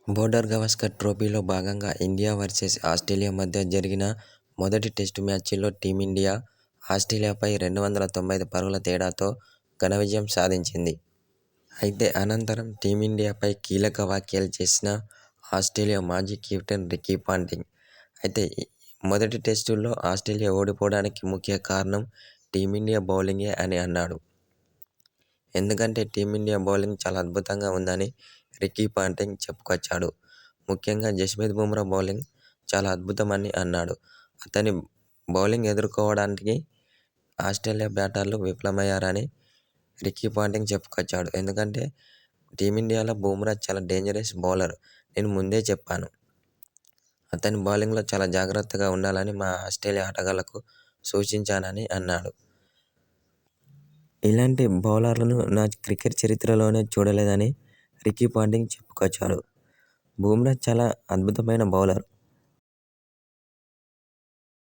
Border Gavaskar ట్రోఫీలో భాగంగా India versus Australia మధ్య జరిగిన మొదటి టెస్టు మ్యాచ్లో టీమిండియా ఆస్ట్రేలియాపై 295 పరుగుల తేడాతో ఘన విజయం సాధించింది. అయితే అనంతరం టీమిండియాపై కీలక వ్యాఖ్యలు చేసిన ఆస్ట్రేలియా మాజీ కెప్టెన్ రికీ పాంటింగ్. అయితే మొదటి టెస్టులో ఆస్ట్రేలియా ఓడిపోవడానికి ముఖ్య కారణం టీమిండియా బౌలింగే అని అన్నాడు. ఎందుకంటే టీమిండియా బౌలింగ్ చాలా అద్భుతంగా ఉందని రికీ పాంటింగ్ చెప్పుకొచ్చాడు. ముఖ్యంగా జస్ప్రీత్ బుమ్రా బౌలింగ్ చాలా అద్భుతమని అన్నాడు. అతని బౌలింగ్ ఎదుర్కోవడానికి ఆస్ట్రేలియా బ్యాటర్లు విఫలమయ్యారని రికీ పాంటింగ్ చెప్పుకొచ్చాడు. ఎందుకంటే టీమిండియాలో బుమ్రా చాలా డేంజరస్ బౌలర్. నేను ముందే చెప్పాను. అతని బౌలింగ్లో చాలా జాగ్రత్తగా ఉండాలని మా ఆస్ట్రేలియా ఆటగాళ్లకు సూచించానని అన్నాడు. ఇలాంటి బౌలర్లను నా క్రికెట్ చరిత్రలోనే చూడలేదని రికీ పాంటింగ్ చెప్పుకొచ్చాడు. బుమ్రా చాలా అద్భుతమైన బౌలర్.